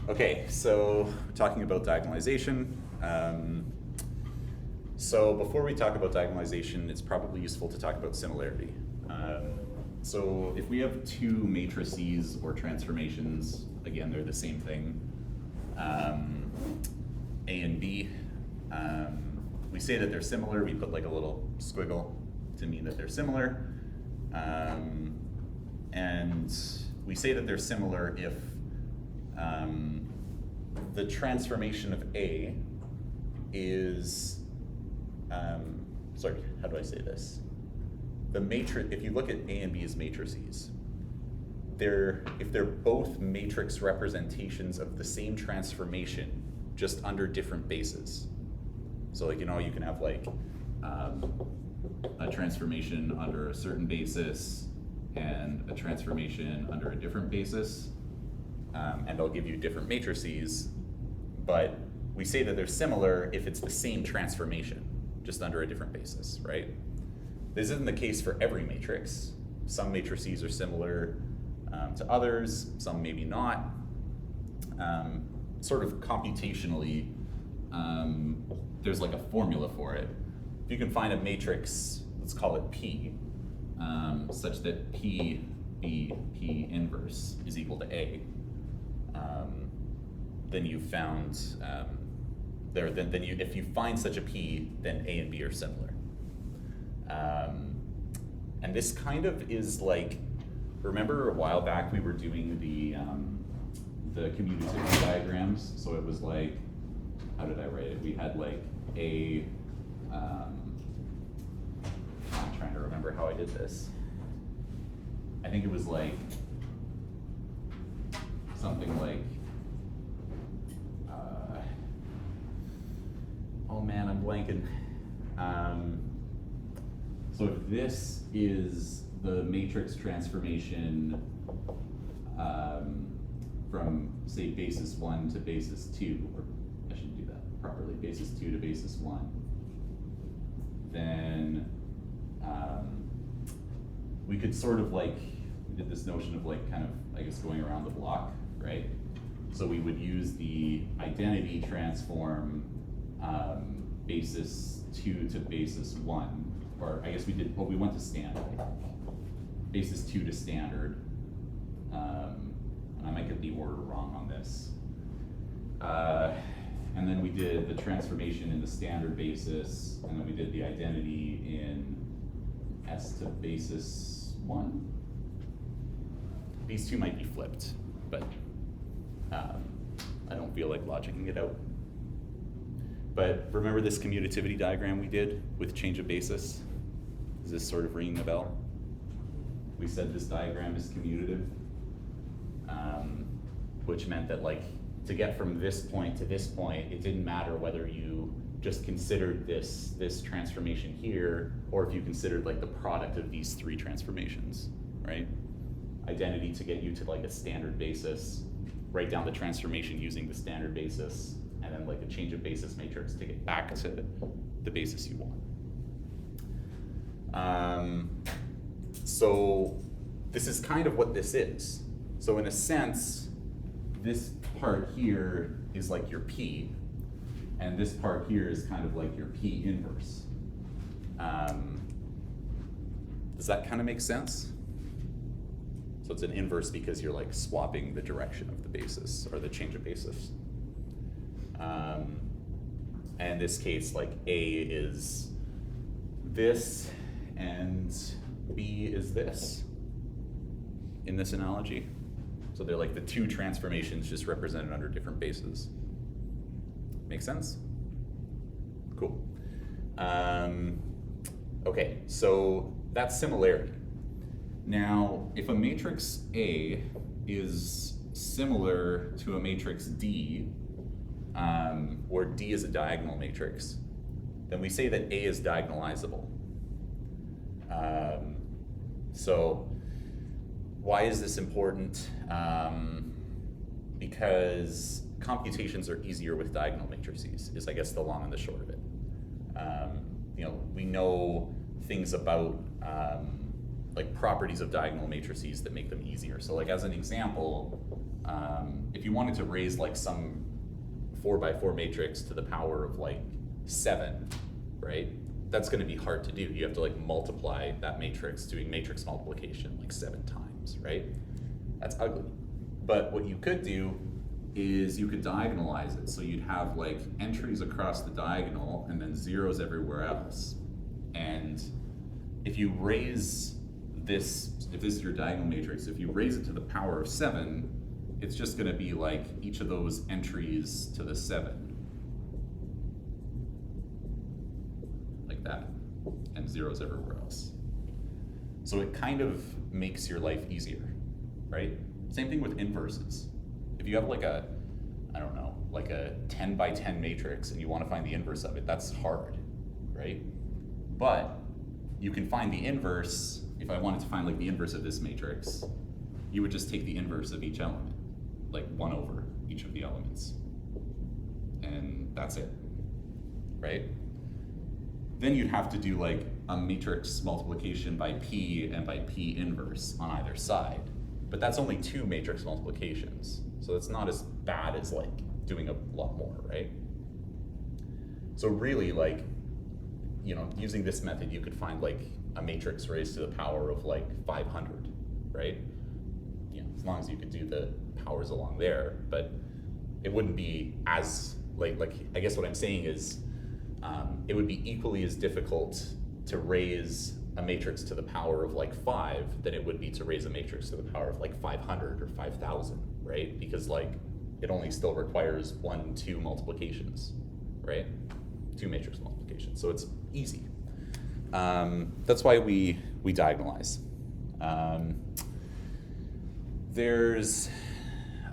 Okay, so we're talking about diagonalization. So before we talk about diagonalization, it's probably useful to talk about similarity. So if we have two matrices or transformations, again, they're the same thing, A and B, we say that they're similar, we put like a little squiggle to mean that they're similar. And we say that they're similar if the transformation of A is, sorry, how do I say this? The matrix, if you look at A and B as matrices, if they're both matrix representations of the same transformation, just under different bases. So like, you know, you can have like a transformation under a certain basis and a transformation under a different basis, and they'll give you different matrices, but we say that they're similar if it's the same transformation, just under a different basis, right? This isn't the case for every matrix. Some matrices are similar to others, some maybe not. Sort of computationally, there's like a formula for it. If you can find a matrix, let's call it P, such that P inverse is equal to A, then you've found, if you find such a P, then A and B are similar. And this kind of is like, remember a while back we were doing the commutativity diagrams? So it was like, how did I write it? We had like I'm trying to remember how I did this. I think it was like something like, oh man, I'm blanking. So if this is the matrix transformation from, say, basis 1 to basis 2, or I shouldn't do that properly, basis 2 to basis 1, then we could sort of like, we did this notion of like kind of, I guess, going around the block, right? So we would use the identity transform basis 2 to basis 1, or I guess we did, well, we went to standard, basis 2 to standard, and I might get the order wrong on this. And then we did the transformation in the standard basis, and then we did the identity in S to basis 1. These two might be flipped, but I don't feel like logicking it out. But remember this commutativity diagram we did with change of basis? Is this sort of ringing a bell? We said this diagram is commutative, which meant that like to get from this point to this point, it didn't matter whether you just considered this transformation here, or if you considered like the product of these three transformations, right? Identity to get you to like a standard basis, write down the transformation using the standard basis, and then like a change of basis matrix to get back to the basis you want. So this is kind of what this is. So in a sense, this part here is like your P, and this part here is kind of like your P inverse. Does that kind of make sense? So it's an inverse because you're like swapping the direction of the basis or the change of basis. And in this case, like A is this and B is this in this analogy. So they're like the two transformations just represented under different bases. Make sense? Cool. Okay, so that's similarity. Now, if a matrix A is similar to a matrix D, or D is a diagonal matrix, then we say that A is diagonalizable. So why is this important? Because computations are easier with diagonal matrices, is I guess the long and the short of it. We know things about like properties of diagonal matrices that make them easier. So like as an example, if you wanted to raise like some 4x4 matrix to the power of like 7, right? That's going to be hard to do. You have to like multiply that matrix, doing matrix multiplication like 7 times, right? That's ugly. But what you could do is you could diagonalize it. So you'd have like entries across the diagonal and then zeros everywhere else. And if you raise this, if this is your diagonal matrix, if you raise it to the power of 7, it's just going to be like each of those entries to the 7. Like that. And zeros everywhere else. So it kind of makes your life easier, right? Same thing with inverses. If you have like a, I don't know, like a 10 by 10 matrix and you want to find the inverse of it, that's hard, right? But you can find the inverse. If I wanted to find like the inverse of this matrix, you would just take the inverse of each element, like 1 over each of the elements. And that's it, right? Then you'd have to do like a matrix multiplication by P and by P inverse on either side. But that's only 2 matrix multiplications. So it's not as bad as like doing a lot more, right? So really like, you know, using this method, you could find like a matrix raised to the power of like 500, right? You know, as long as you could do the powers along there, but it wouldn't be as like I guess what I'm saying is it would be equally as difficult to raise a matrix to the power of like 5 than it would be to raise a matrix to the power of like 500 or 5,000, right? Because like it only still requires 1, 2 multiplications, right? 2 matrix multiplications, so it's easy. That's why we diagonalize. There's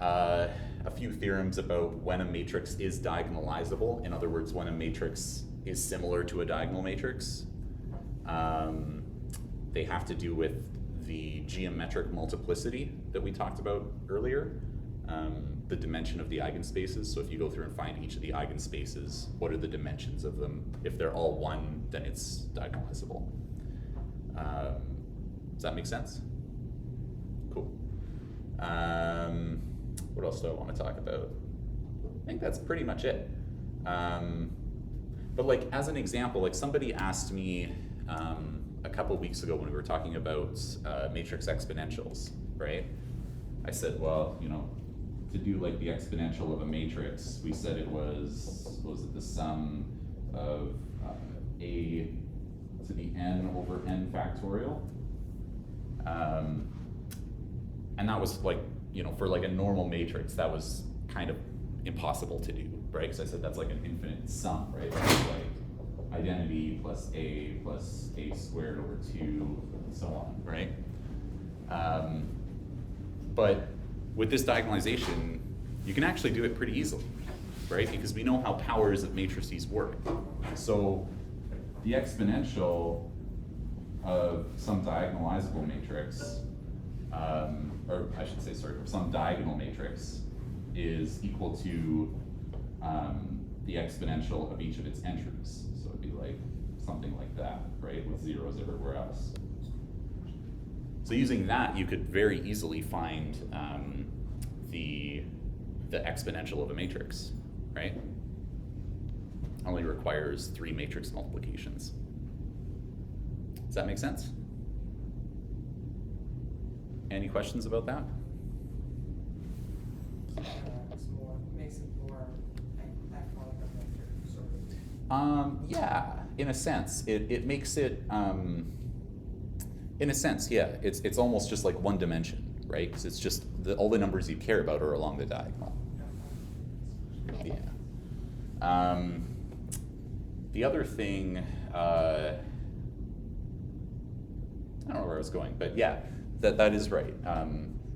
a few theorems about when a matrix is diagonalizable. In other words, when a matrix is similar to a diagonal matrix. They have to do with the geometric multiplicity that we talked about earlier, the dimension of the eigenspaces. So if you go through and find each of the eigenspaces, what are the dimensions of them? If they're all 1, then it's diagonalizable. Does that make sense? Cool. What else do I want to talk about? I think that's pretty much it. But like as an example, like somebody asked me a couple weeks ago when we were talking about matrix exponentials, right? I said, well, you know, to do like the exponential of a matrix, we said it was it the sum of a to the n over n factorial? And that was like, you know, for like a normal matrix, that was kind of impossible to do, right? Because I said that's like an infinite sum, right? It's like identity plus a squared over 2, and so on, right? But with this diagonalization, you can actually do it pretty easily, right? Because we know how powers of matrices work. So the exponential of some diagonalizable matrix, or I should say, sorry, some diagonal matrix is equal to the exponential of each of its entries. So it'd be like something like that, right, with zeros everywhere else. So using that, you could very easily find the exponential of a matrix, right? Only requires 3 matrix multiplications. Does that make sense? Any questions about that? Makes it more iconic of vector, sort of. Yeah, in a sense, it makes it. In a sense, yeah, it's almost just like one dimension, right? Because it's just all the numbers you care about are along the diagonal. Yeah. The other thing, I don't know where I was going, but yeah, that is right.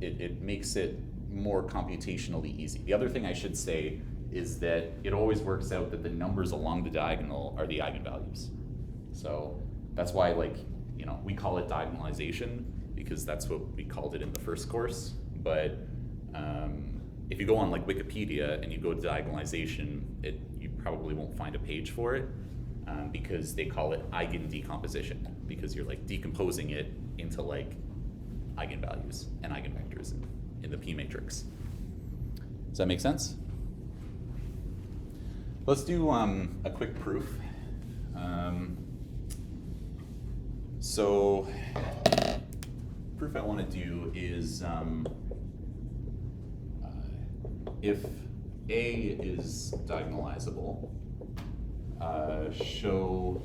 It makes it more computationally easy. The other thing I should say is that it always works out that the numbers along the diagonal are the eigenvalues. So that's why, like, you know, we call it diagonalization because that's what we called it in the first course. But if you go on like Wikipedia and you go to diagonalization, you probably won't find a page for it because they call it eigendecomposition because you're like decomposing it into like eigenvalues and eigenvectors in the P matrix. Does that make sense? Let's do a quick proof. So, proof I want to do is if A is diagonalizable, show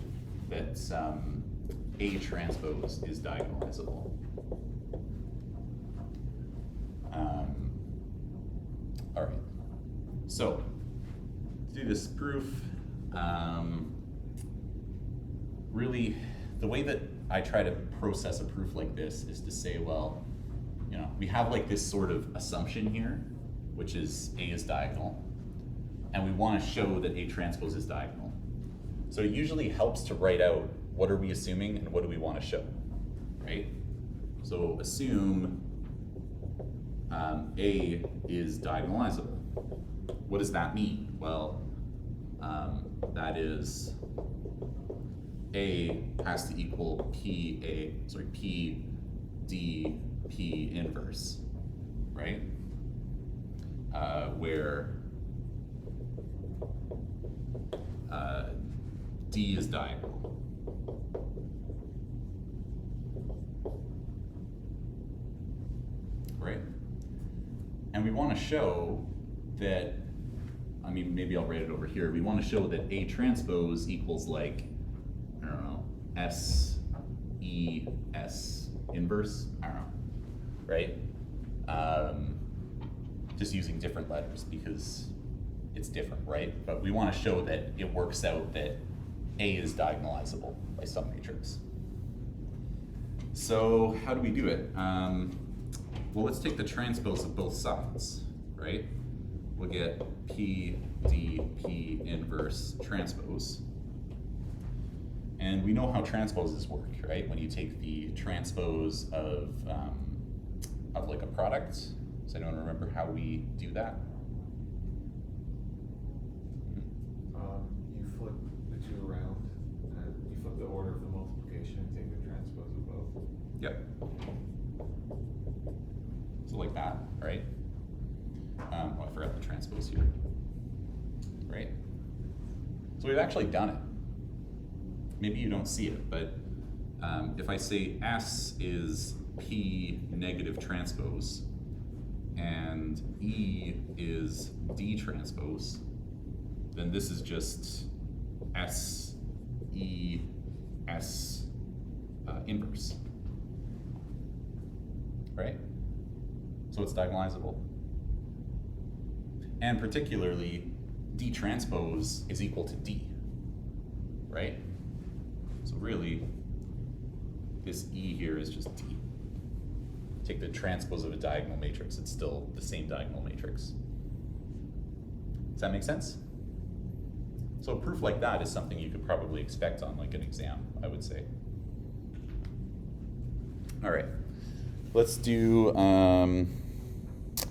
that A transpose is diagonalizable. All right, so to do this proof, really the way that I try to process a proof like this is to say, well, you know, we have like this sort of assumption here, which is A is diagonal, and we want to show that A transpose is diagonal. So it usually helps to write out what are we assuming and what do we want to show, right? So assume A is diagonalizable. What does that mean? Well, that is A has to equal P D P inverse, right? Where D is diagonal. Right? And we want to show that, I mean, maybe I'll write it over here. We want to show that A transpose equals like, I don't know, S, E, S inverse, I don't know, right? Just using different letters because it's different, right? But we want to show that it works out that A is diagonalizable by some matrix. So how do we do it? Well, let's take the transpose of both sides, right? We'll get P, D, P inverse transpose. And we know how transposes work, right? When you take the transpose of like a product. Does anyone remember how we do that? You flip the two around, you flip the order of the multiplication and take the transpose of both. Yep. So like that, right? Oh, I forgot the transpose here. Right? So we've actually done it. Maybe you don't see it, but if I say S is P negative transpose and E is D transpose, then this is just S, E, S inverse, right? So it's diagonalizable. And particularly, D transpose is equal to D, right? So really, this E here is just D. Take the transpose of a diagonal matrix, it's still the same diagonal matrix. Does that make sense? So a proof like that is something you could probably expect on like an exam, I would say. All right, let's do